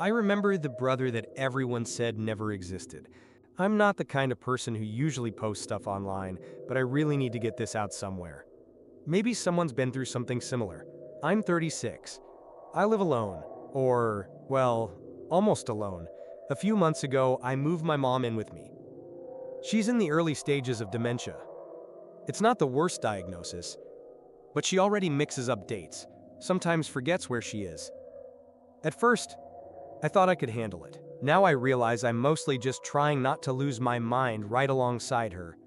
I remember the brother that everyone said never existed. I'm not the kind of person who usually posts stuff online, but I really need to get this out somewhere. Maybe someone's been through something similar. I'm 36. I live alone. Or, well, almost alone. A few months ago, I moved my mom in with me. She's in the early stages of dementia. It's not the worst diagnosis, but she already mixes up dates, sometimes forgets where she is. At first, I thought I could handle it. Now I realize I'm mostly just trying not to lose my mind right alongside her.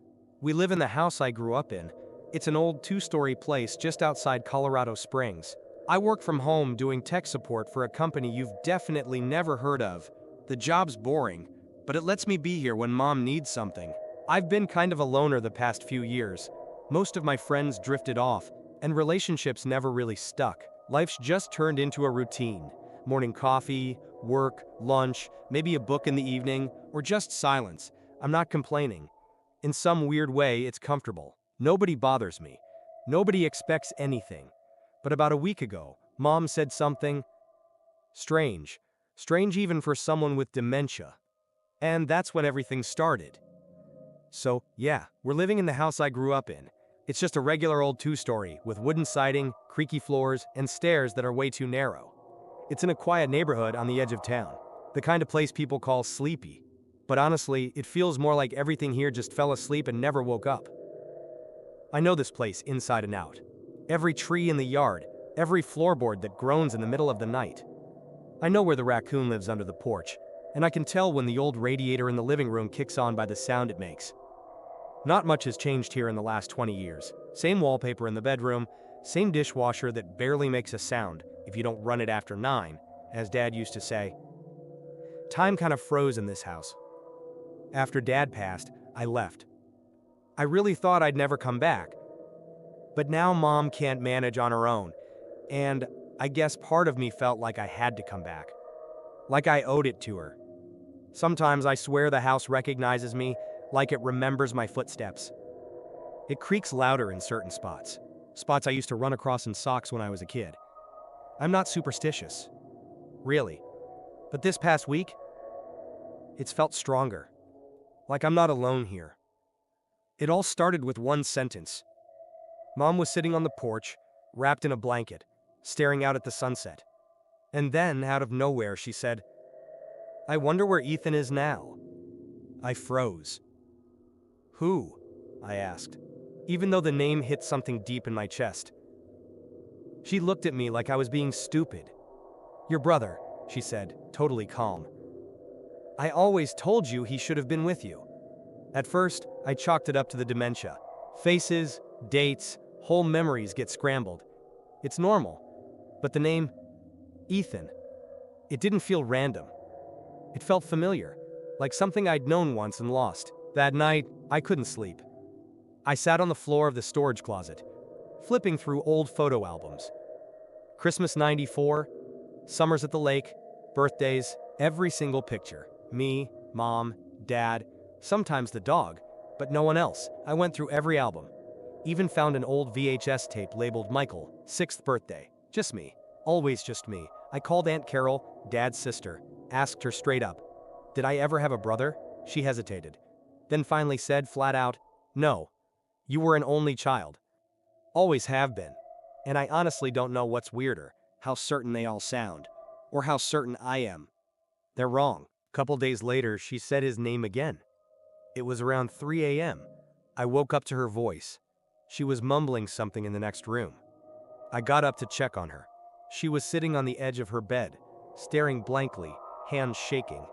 We live in the house I grew up in. It's an old two-story place just outside Colorado Springs. I work from home doing tech support for a company you've definitely never heard of. The job's boring, but it lets me be here when mom needs something. I've been kind of a loner the past few years. Most of my friends drifted off, and relationships never really stuck. Life's just turned into a routine. Morning coffee, work, lunch, maybe a book in the evening, or just silence. I'm not complaining. In some weird way, it's comfortable. Nobody bothers me. Nobody expects anything. But about a week ago, mom said something strange. Strange even for someone with dementia. And that's when everything started. So, yeah, we're living in the house I grew up in. It's just a regular old two-story with wooden siding, creaky floors, and stairs that are way too narrow. It's in a quiet neighborhood on the edge of town, the kind of place people call sleepy. But honestly, it feels more like everything here just fell asleep and never woke up. I know this place inside and out. Every tree in the yard, every floorboard that groans in the middle of the night. I know where the raccoon lives under the porch, and I can tell when the old radiator in the living room kicks on by the sound it makes. Not much has changed here in the last 20 years. Same wallpaper in the bedroom, same dishwasher that barely makes a sound if you don't run it after 9, as Dad used to say. Time kind of froze in this house. After Dad passed, I left. I really thought I'd never come back. But now Mom can't manage on her own, and I guess part of me felt like I had to come back. Like I owed it to her. Sometimes I swear the house recognizes me, like it remembers my footsteps. It creaks louder in certain spots. Spots I used to run across in socks when I was a kid. I'm not superstitious. Really. But this past week, it's felt stronger. Like I'm not alone here. It all started with one sentence. Mom was sitting on the porch, wrapped in a blanket, staring out at the sunset. And then, out of nowhere, she said, "I wonder where Ethan is now." I froze. "Who?" I asked, even though the name hit something deep in my chest. She looked at me like I was being stupid. "Your brother," she said, totally calm. "I always told you he should have been with you." At first, I chalked it up to the dementia. Faces, dates, whole memories get scrambled. It's normal. But the name, Ethan, it didn't feel random. It felt familiar, like something I'd known once and lost. That night, I couldn't sleep. I sat on the floor of the storage closet, flipping through old photo albums. Christmas '94, summers at the lake, birthdays, every single picture. Me, Mom, Dad, sometimes the dog, but no one else. I went through every album. Even found an old VHS tape labeled Michael, 6th birthday. Just me. Always just me. I called Aunt Carol, Dad's sister, asked her straight up, "Did I ever have a brother?" She hesitated. Then finally said flat out, "No. You were an only child. Always have been." And I honestly don't know what's weirder, how certain they all sound, or how certain I am. They're wrong. Couple days later, she said his name again. It was around 3 a.m. I woke up to her voice. She was mumbling something in the next room. I got up to check on her. She was sitting on the edge of her bed, staring blankly, hands shaking.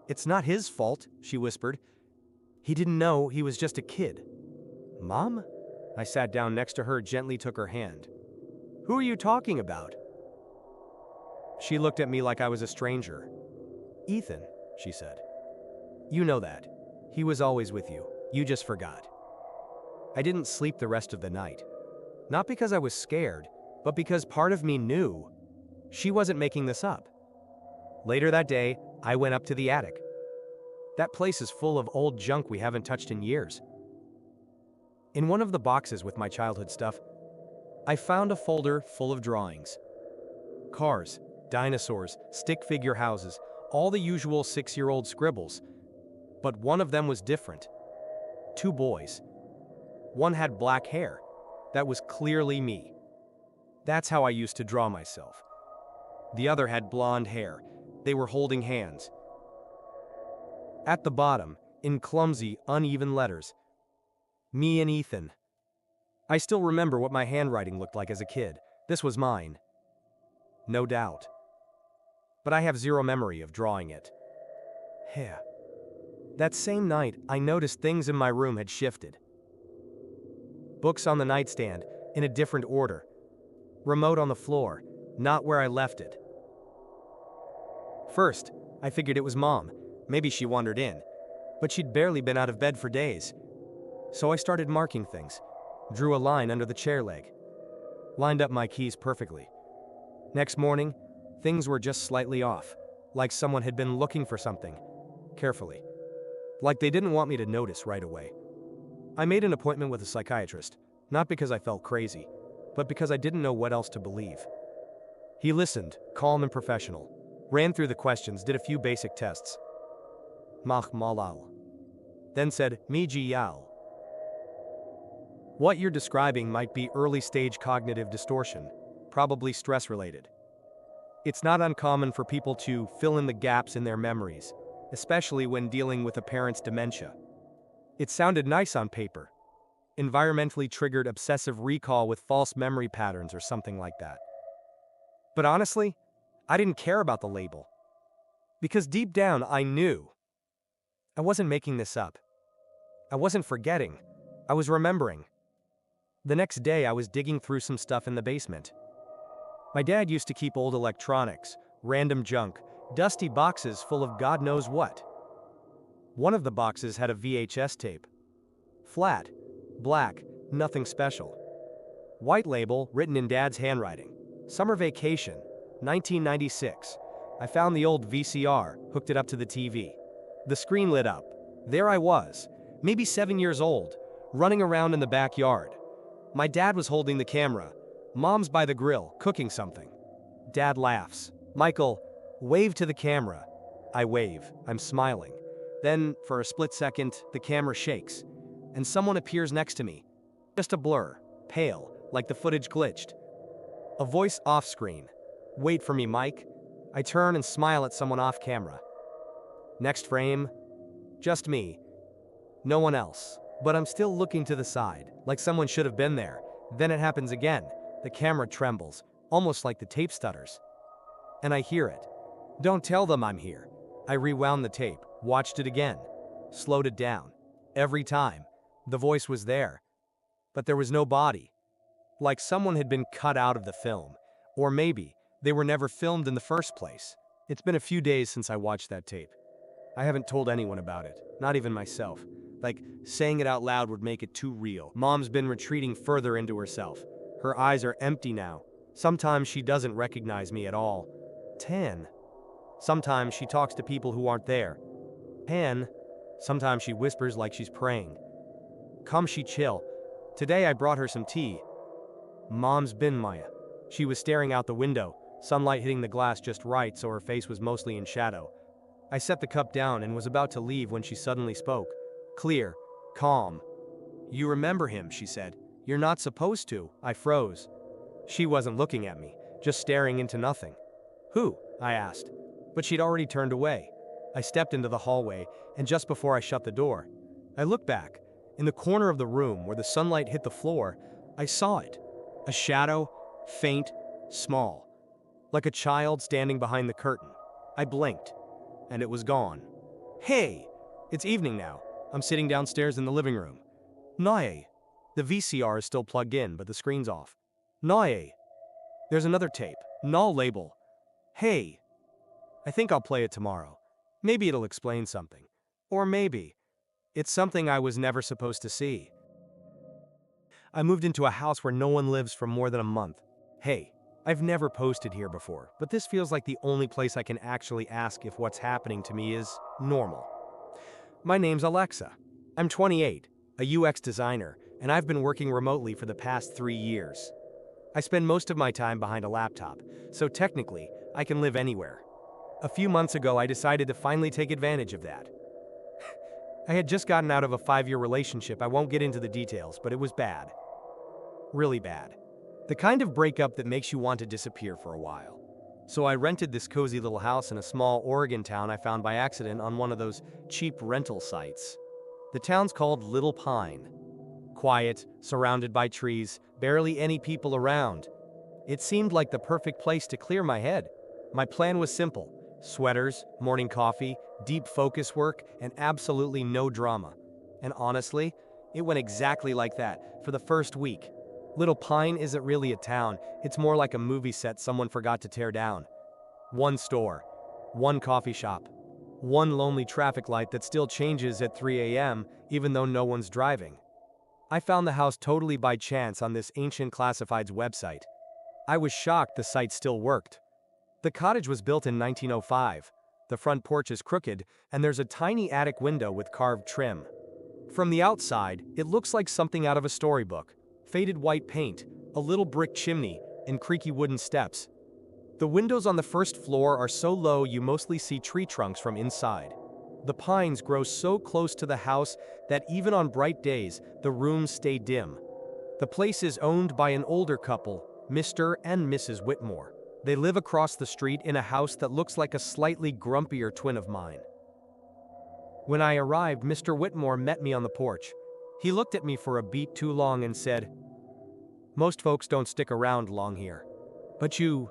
"It's not his fault," she whispered. "He didn't know, he was just a kid." "Mom?" I sat down next to her, gently took her hand. "Who are you talking about?" She looked at me like I was a stranger. "Ethan," she said. "You know that. He was always with you. You just forgot." I didn't sleep the rest of the night. Not because I was scared, but because part of me knew she wasn't making this up. Later that day, I went up to the attic. That place is full of old junk we haven't touched in years. In one of the boxes with my childhood stuff, I found a folder full of drawings. Cars, dinosaurs, stick figure houses, all the usual 6-year-old scribbles. But one of them was different. 2 boys. One had black hair. That was clearly me. That's how I used to draw myself. The other had blonde hair. They were holding hands. At the bottom, in clumsy, uneven letters, me and Ethan. I still remember what my handwriting looked like as a kid. This was mine. No doubt. But I have zero memory of drawing it. Yeah. That same night, I noticed things in my room had shifted. Books on the nightstand, in a different order. Remote on the floor, not where I left it. First, I figured it was Mom. Maybe she wandered in. But she'd barely been out of bed for days. So I started marking things. Drew a line under the chair leg. Lined up my keys perfectly. Next morning, things were just slightly off. Like someone had been looking for something. Carefully. Like they didn't want me to notice right away. I made an appointment with a psychiatrist, not because I felt crazy, but because I didn't know what else to believe. He listened, calm and professional, ran through the questions, did a few basic tests. Mach malal. Then said, Mi ji yao. What you're describing might be early-stage cognitive distortion, probably stress-related. It's not uncommon for people to fill in the gaps in their memories, especially when dealing with a parent's dementia. It sounded nice on paper. Environmentally triggered obsessive recall with false memory patterns or something like that. But honestly, I didn't care about the label. Because deep down, I knew. I wasn't making this up. I wasn't forgetting. I was remembering. The next day, I was digging through some stuff in the basement. My dad used to keep old electronics, random junk, dusty boxes full of God knows what. One of the boxes had a VHS tape. Flat, black, nothing special. White label, written in Dad's handwriting. Summer vacation, 1996. I found the old VCR, hooked it up to the TV. The screen lit up. There I was, maybe 7 years old, running around in the backyard. My dad was holding the camera. Mom's by the grill, cooking something. Dad laughs. Michael, wave to the camera. I wave. I'm smiling. Then, for a split second, the camera shakes, and someone appears next to me. Just a blur, pale, like the footage glitched. A voice off-screen. Wait for me, Mike. I turn and smile at someone off-camera. Next frame, just me. No one else. But I'm still looking to the side, like someone should have been there. Then it happens again. The camera trembles, almost like the tape stutters. And I hear it. Don't tell them I'm here. I rewound the tape, watched it again, slowed it down. Every time, the voice was there. But there was no body. Like someone had been cut out of the film. Or maybe they were never filmed in the first place. It's been a few days since I watched that tape. I haven't told anyone about it, not even myself. Like, saying it out loud would make it too real. Mom's been retreating further into herself. Her eyes are empty now. Sometimes she doesn't recognize me at all. Tan. Sometimes she talks to people who aren't there. Pan. Sometimes she whispers like she's praying. Come she chill. Today I brought her some tea. Mom's been Maya. She was staring out the window, sunlight hitting the glass just right so her face was mostly in shadow. I set the cup down and was about to leave when she suddenly spoke. Clear, calm. You remember him, she said. You're not supposed to. I froze. She wasn't looking at me, just staring into nothing. Who? I asked. But she'd already turned away. I stepped into the hallway, and just before I shut the door, I looked back. In the corner of the room where the sunlight hit the floor, I saw it. A shadow, faint, small. Like a child standing behind the curtain. I blinked, and it was gone. Hey! It's evening now. I'm sitting downstairs in the living room. Nae. The VCR is still plugged in, but the screen's off. Nae. There's another tape. Null label. Hey. I think I'll play it tomorrow. Maybe it'll explain something. Or maybe it's something I was never supposed to see. I moved into a house where no one lives for more than a month. Hey, I've never posted here before, but this feels like the only place I can actually ask if what's happening to me is normal. My name's Alexa. I'm 28, a UX designer, and I've been working remotely for the past 3 years. I spend most of my time behind a laptop, so technically, I can live anywhere. A few months ago, I decided to finally take advantage of that. I had just gotten out of a 5-year relationship. I won't get into the details, but it was bad. Really bad. The kind of breakup that makes you want to disappear for a while. So I rented this cozy little house in a small Oregon town I found by accident on one of those cheap rental sites. The town's called Little Pine. Quiet, surrounded by trees, barely any people around. It seemed like the perfect place to clear my head. My plan was simple: sweaters, morning coffee, deep focus work, and absolutely no drama. And honestly, it went exactly like that for the first week. Little Pine isn't really a town, it's more like a movie set someone forgot to tear down. One store, one coffee shop, one lonely traffic light that still changes at 3 a.m. even though no one's driving. I found the house totally by chance on this ancient classifieds website. I was shocked the site still worked. The cottage was built in 1905. The front porch is crooked, and there's a tiny attic window with carved trim. From the outside, it looks like something out of a storybook. Faded white paint, a little brick chimney, and creaky wooden steps. The windows on the first floor are so low you mostly see tree trunks from inside. The pines grow so close to the house that even on bright days, the rooms stay dim. The place is owned by an older couple, Mr. and Mrs. Whitmore. They live across the street in a house that looks like a slightly grumpier twin of mine. When I arrived, Mr. Whitmore met me on the porch. He looked at me for a beat too long and said, "Most folks don't stick around long here. But you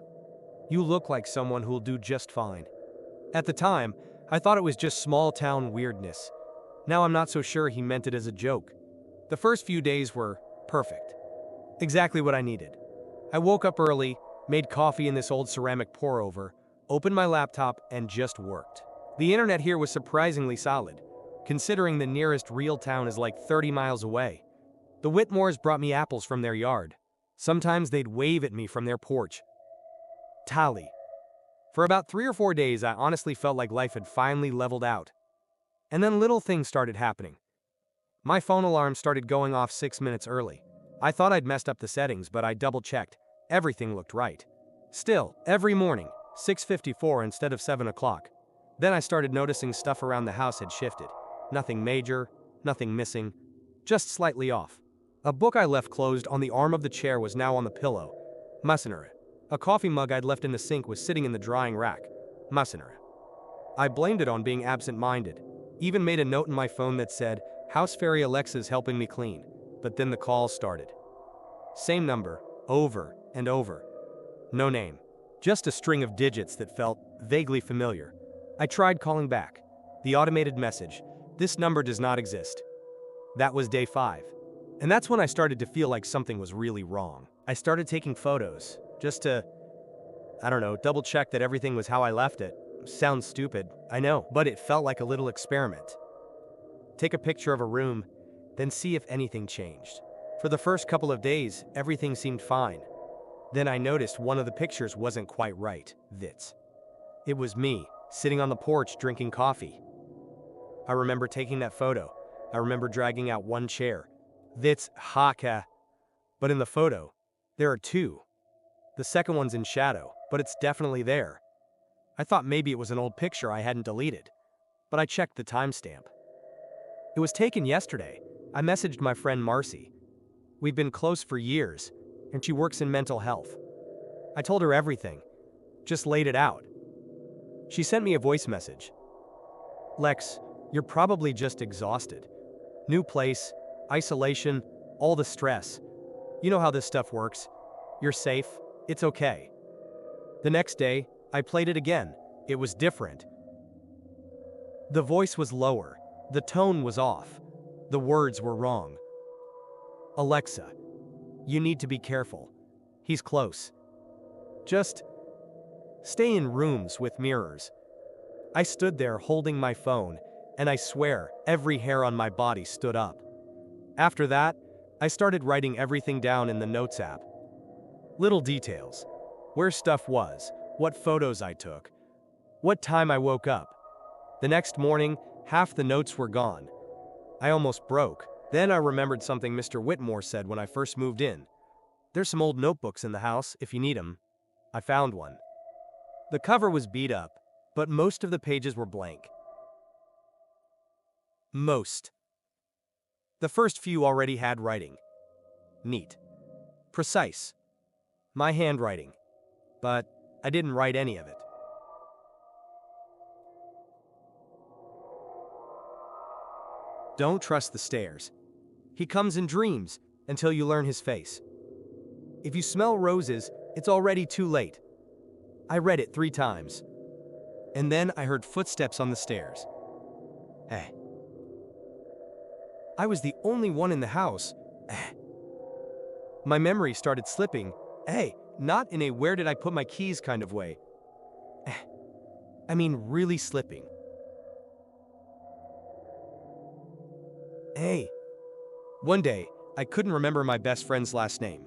look like someone who'll do just fine." At the time, I thought it was just small town weirdness. Now I'm not so sure he meant it as a joke. The first few days were perfect. Exactly what I needed. I woke up early, made coffee in this old ceramic pour-over, opened my laptop, and just worked. The internet here was surprisingly solid, considering the nearest real town is like 30 miles away. The Whitmores brought me apples from their yard. Sometimes they'd wave at me from their porch. Tally. For about 3 or 4 days, I honestly felt like life had finally leveled out. And then little things started happening. My phone alarm started going off 6 minutes early. I thought I'd messed up the settings, but I double-checked. Everything looked right. Still, every morning, 6:54 instead of 7 o'clock. Then I started noticing stuff around the house had shifted. Nothing major, nothing missing, just slightly off. A book I left closed on the arm of the chair was now on the pillow. Massenere. A coffee mug I'd left in the sink was sitting in the drying rack. Massenere. I blamed it on being absent-minded. Even made a note in my phone that said, "House Fairy Alexa's helping me clean." But then the calls started. Same number, over and over. No name. Just a string of digits that felt vaguely familiar. I tried calling back. The automated message, "This number does not exist." That was day 5. And that's when I started to feel like something was really wrong. I started taking photos, just to, double check that everything was how I left it. Sounds stupid, I know, but it felt like a little experiment. Take a picture of a room, then see if anything changed. For the first couple of days, everything seemed fine. Then I noticed one of the pictures wasn't quite right. It was me, sitting on the porch drinking coffee. I remember taking that photo. I remember dragging out one chair. Haka. But in the photo, there are 2. The second one's in shadow, but it's definitely there. I thought maybe it was an old picture I hadn't deleted, but I checked the timestamp. It was taken yesterday. I messaged my friend Marcy. We've been close for years, and she works in mental health. I told her everything, just laid it out. She sent me a voice message. "Lex, you're probably just exhausted. New place, isolation, all the stress. You know how this stuff works. You're safe, it's okay." The next day, I played it again. It was different. The voice was lower. The tone was off. The words were wrong. "Alexa, you need to be careful. He's close. Just stay in rooms with mirrors." I stood there holding my phone, and I swear, every hair on my body stood up. After that, I started writing everything down in the Notes app. Little details. Where stuff was, what photos I took, what time I woke up. The next morning, half the notes were gone. I almost broke. Then I remembered something Mr. Whitmore said when I first moved in. "There's some old notebooks in the house if you need them." I found one. The cover was beat up, but most of the pages were blank. Most. The first few already had writing. Neat. Precise. My handwriting. But I didn't write any of it. Don't trust the stairs. He comes in dreams until you learn his face. If you smell roses, it's already too late. I read it 3 times. And then I heard footsteps on the stairs. Hey. I was the only one in the house. My memory started slipping. Hey, not in a where did I put my keys kind of way. I mean really slipping. Hey. One day, I couldn't remember my best friend's last name.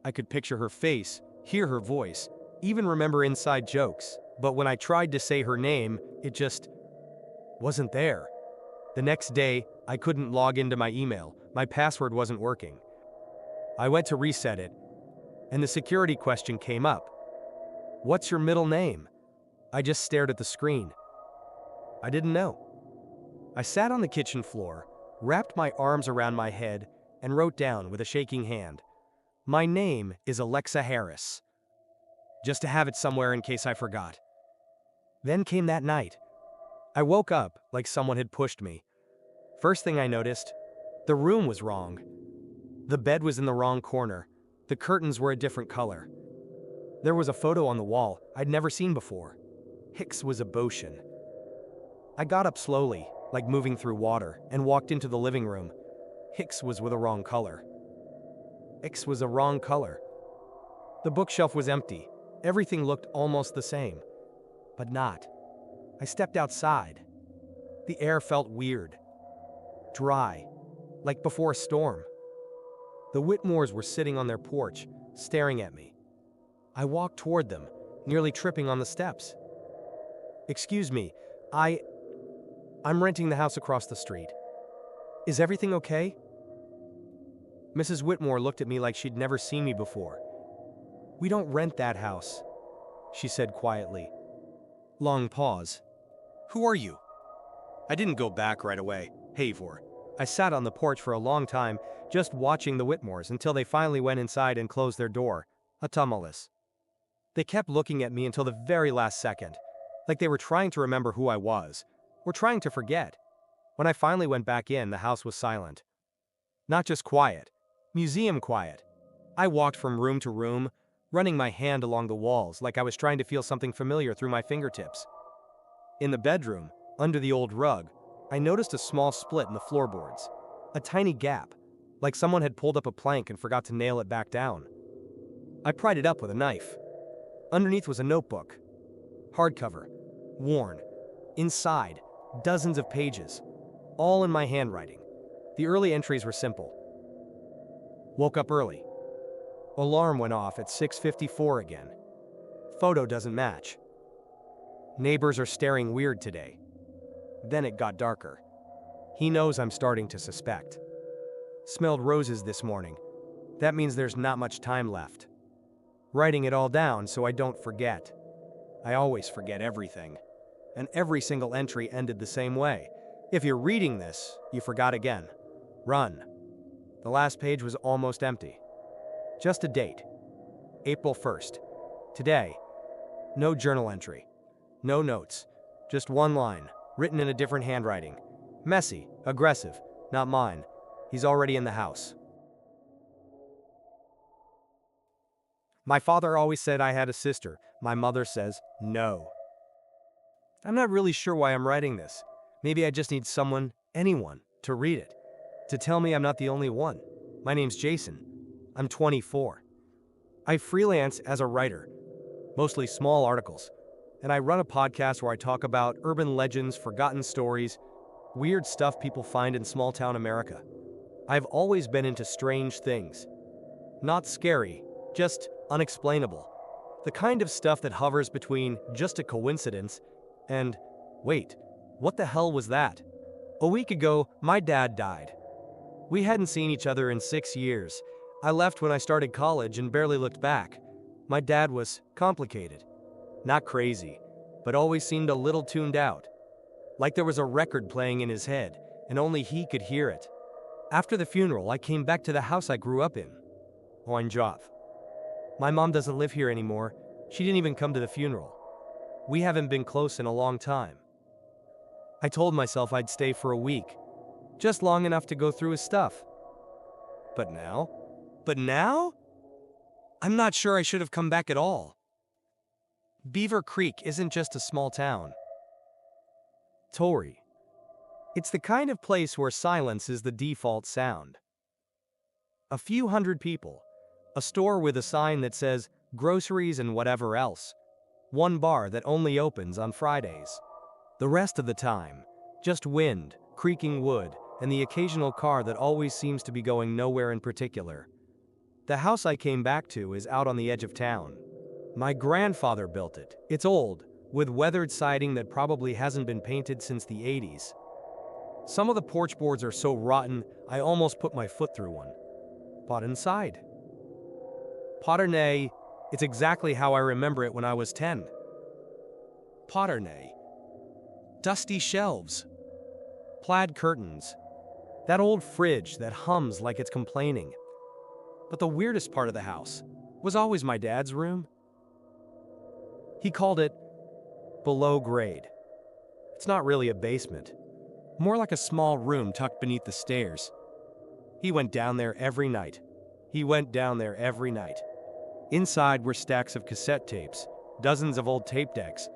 I could picture her face, hear her voice, even remember inside jokes, but when I tried to say her name, it just wasn't there. The next day, I couldn't log into my email. My password wasn't working. I went to reset it, and the security question came up. What's your middle name? I just stared at the screen. I didn't know. I sat on the kitchen floor, wrapped my arms around my head, and wrote down with a shaking hand, my name is Alexa Harris. Just to have it somewhere in case I forgot. Then came that night. I woke up like someone had pushed me. First thing I noticed, the room was wrong. The bed was in the wrong corner. The curtains were a different color. There was a photo on the wall I'd never seen before. Hicks was a Botian. I got up slowly, like moving through water, and walked into the living room. Hicks was with a wrong color. Hicks was a wrong color. The bookshelf was empty. Everything looked almost the same. But not. I stepped outside. The air felt weird. Dry. Like before a storm. The Whitmores were sitting on their porch, staring at me. I walked toward them, nearly tripping on the steps. Excuse me, I'm renting the house across the street. Is everything okay? Mrs. Whitmore looked at me like she'd never seen me before. We don't rent that house, she said quietly. Long pause. Who are you? I didn't go back right away. Havor. I sat on the porch for a long time, just watching the Whitmores until they finally went inside and closed their door. A tumulus. They kept looking at me until the very last second, like they were trying to remember who I was, or trying to forget. When I finally went back in, the house was silent. Not just quiet, museum quiet. I walked from room to room, running my hand along the walls like I was trying to feel something familiar through my fingertips. In the bedroom, under the old rug, I noticed a small split in the floorboards. A tiny gap, like someone had pulled up a plank and forgot to nail it back down. I pried it up with a knife. Underneath was a notebook. Hardcover. Worn. Inside, dozens of pages. All in my handwriting. The early entries were simple. Woke up early. Alarm went off at 6:54 again. Photo doesn't match. Neighbors are staring weird today. Then it got darker. He knows I'm starting to suspect. Smelled roses this morning. That means there's not much time left. Writing it all down so I don't forget. I always forget everything. And every single entry ended the same way. If you're reading this, you forgot again. Run. The last page was almost empty. Just a date. April 1st. Today. No journal entry. No notes. Just one line, written in a different handwriting. Messy, aggressive, not mine. He's already in the house. My father always said I had a sister. My mother says no. I'm not really sure why I'm writing this. Maybe I just need someone, anyone, to read it. To tell me I'm not the only one. My name's Jason. I'm 24. I freelance as a writer, mostly small articles. And I run a podcast where I talk about urban legends, forgotten stories, weird stuff people find in small-town America. I've always been into strange things. Not scary, just unexplainable. The kind of stuff that hovers between just a coincidence and, wait, what the hell was that? A week ago, my dad died. We hadn't seen each other in 6 years. I left when I started college and barely looked back. My dad was complicated. Not crazy, but always seemed a little tuned out. Like there was a record playing in his head, and only he could hear it. After the funeral, I came back to the house I grew up in. Oranjov. My mom doesn't live here anymore. She didn't even come to the funeral. We haven't been close in a long time. I told myself I'd stay for a week, just long enough to go through his stuff. But now? I'm not sure I should have come back at all. Beaver Creek isn't just a small town. Tori. It's the kind of place where silence is the default sound. A few hundred people, a store with a sign that says groceries and whatever else, one bar that only opens on Fridays. The rest of the time, just wind, creaking wood, and the occasional car that always seems to be going nowhere in particular. The house I came back to is out on the edge of town. My grandfather built it. It's old, with weathered siding that probably hasn't been painted since the 80s. Some of the porch boards are so rotten, I almost put my foot through one. But inside. Poternay, it's exactly how I remember it when I was 10. Poternay. Dusty shelves. Plaid curtains. That old fridge that hums like it's complaining. But the weirdest part of the house was always my dad's room. He called it below grade. It's not really a basement, more like a small room tucked beneath the stairs. He went down there every night. Inside were stacks of cassette tapes, dozens of old tape decks,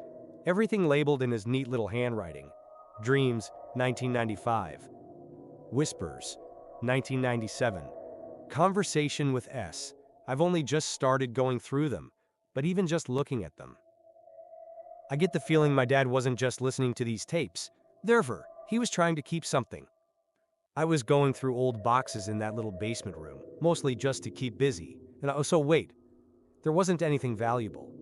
everything labeled in his neat little handwriting. Dreams, 1995. Whispers, 1997. Conversation with S. I've only just started going through them, but even just looking at them. I get the feeling my dad wasn't just listening to these tapes. Therefore, he was trying to keep something. I was going through old boxes in that little basement room, mostly just to keep busy. So wait, there wasn't anything valuable.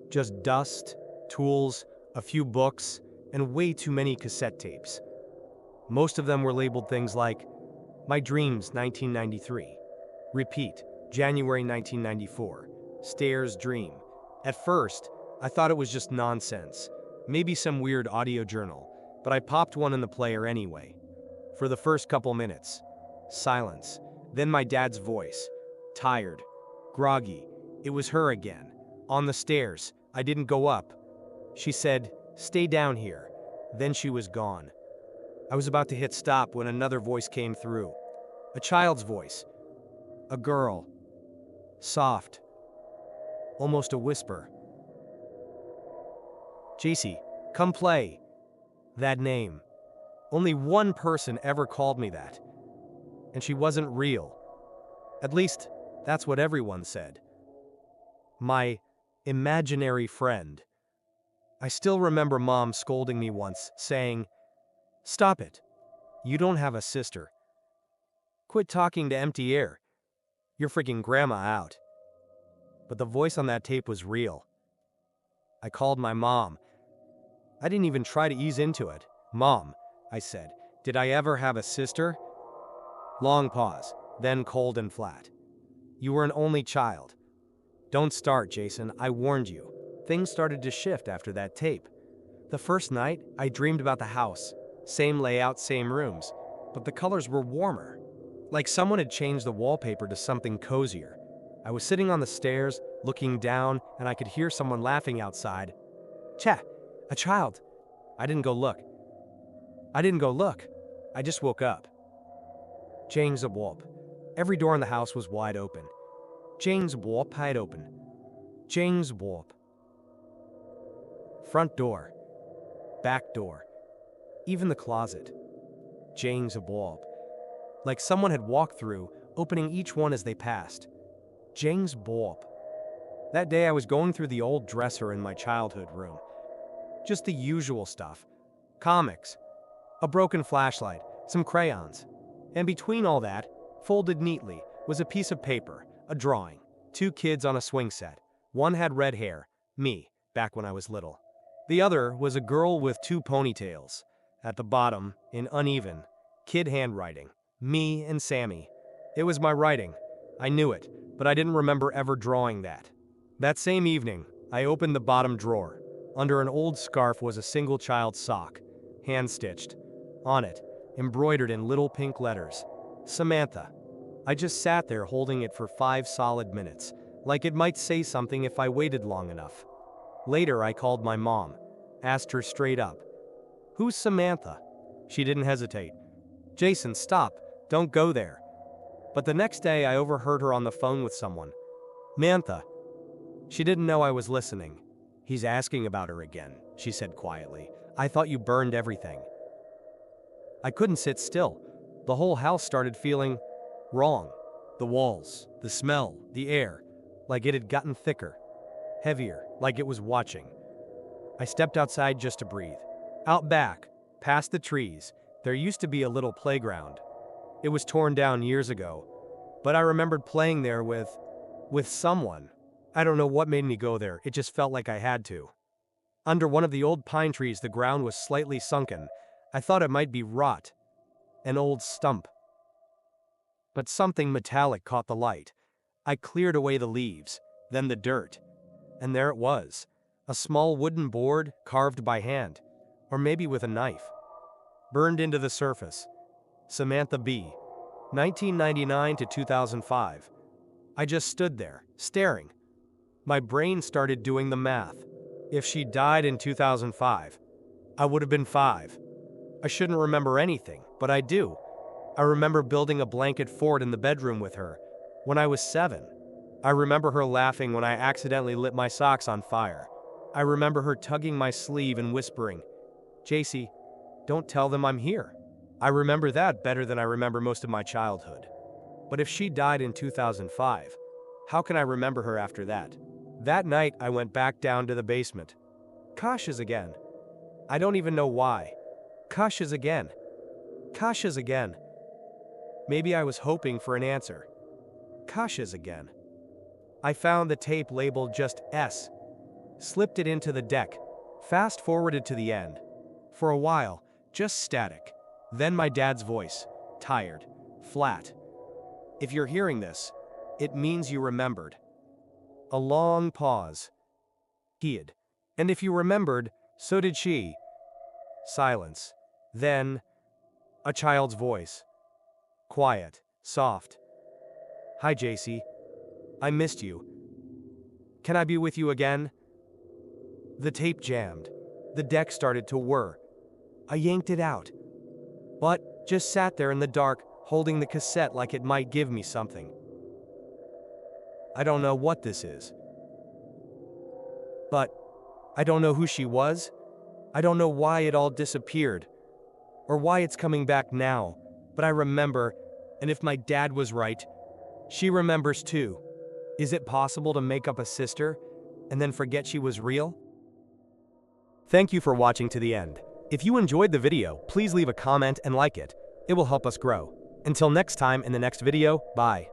Just dust, tools, a few books, and way too many cassette tapes. Most of them were labeled things like, My Dreams, 1993. Repeat, January 1994. Stairs Dream. At first, I thought it was just nonsense, maybe some weird audio journal, but I popped one in the player anyway. For the first couple minutes, silence. Then my dad's voice. Tired. Groggy. It was her again. On the stairs. I didn't go up. She said, Stay down here. Then she was gone. I was about to hit stop when another voice came through. A child's voice. A girl. Soft. Almost a whisper. JC, come play. That name. Only one person ever called me that. And she wasn't real. At least, that's what everyone said. My imaginary friend. I still remember Mom scolding me once, saying, Stop it. You don't have a sister. Quit talking to empty air. You're freaking grandma out. But the voice on that tape was real. I called my mom. I didn't even try to ease into it. Mom, I said, did I ever have a sister? Long pause, then cold and flat. You were an only child. Don't start, Jason, I warned you. Things started to shift after that tape. The first night, I dreamed about the house. Same layout, same rooms, but the colors were warmer. Like someone had changed the wallpaper to something cozier. I was sitting on the stairs, looking down, and I could hear someone laughing outside. Cha, a child. I didn't go look. I just woke up. James Abwalp. Every door in the house was wide open. James Abwalp wide open. James Abwalp. Front door. Back door. Even the closet. James Abwalp. Like someone had walked through, opening each one as they passed. James Abwalp. That day I was going through the old dresser in my childhood room. Just the usual stuff. Comics. A broken flashlight. Some crayons. And between all that, folded neatly, was a piece of paper, a drawing. 2 kids on a swing set. One had red hair. Me, back when I was little. The other was a girl with 2 ponytails. At the bottom, in uneven, kid handwriting. Me and Sammy. It was my writing. I knew it, but I didn't remember ever drawing that. That same evening, I opened the bottom drawer. Under an old scarf was a single child's sock, hand-stitched. On it, embroidered in little pink letters, Samantha. I just sat there holding it for 5 solid minutes, like it might say something if I waited long enough. Later, I called my mom, asked her straight up, "Who's Samantha?" She didn't hesitate. "Jason, stop, don't go there." But the next day, I overheard her on the phone with someone. "Mantha." She didn't know I was listening. "He's asking about her again," she said quietly. "I thought you burned everything." I couldn't sit still. The whole house started feeling wrong. The walls, the smell, the air, like it had gotten thicker, heavier, like it was watching. I stepped outside just to breathe. Out back, past the trees, there used to be a little playground. It was torn down years ago, but I remembered playing there with someone. I don't know what made me go there, it just felt like I had to. Under one of the old pine trees, the ground was slightly sunken. I thought it might be rot, an old stump. But something metallic caught the light. I cleared away the leaves, then the dirt. And there it was, a small wooden board carved by hand, or maybe with a knife. Burned into the surface. Samantha B. 1999 to 2005. I just stood there, staring. My brain started doing the math. If she died in 2005, I would have been 5. I shouldn't remember anything, but I do. I remember building a blanket fort in the bedroom with her when I was 7. I remember her laughing when I accidentally lit my socks on fire. I remember her tugging my sleeve and whispering, "JC, don't tell them I'm here." I remember that better than I remember most of my childhood. But if she died in 2005, how can I remember her after that? That night, I went back down to the basement. Cautious again. I don't even know why. Cautious again. Cautious again. Maybe I was hoping for an answer. Cautious again. I found the tape labeled just S. Slipped it into the deck. Fast forwarded to the end. For a while, just static. Then my dad's voice. Tired. Flat. "If you're hearing this, it means you remembered." A long pause. He'd. "And if you remembered, so did she." Silence. Then, a child's voice. Quiet. Soft. "Hi, JC. I missed you. Can I be with you again?" The tape jammed. The deck started to whir. I yanked it out, but just sat there in the dark, holding the cassette like it might give me something. I don't know what this is. But I don't know who she was. I don't know why it all disappeared, or why it's coming back now, but I remember, and if my dad was right, she remembers too. Is it possible to make up a sister, and then forget she was real? Thank you for watching to the end. If you enjoyed the video, please leave a comment and like it. It will help us grow. Until next time in the next video, bye.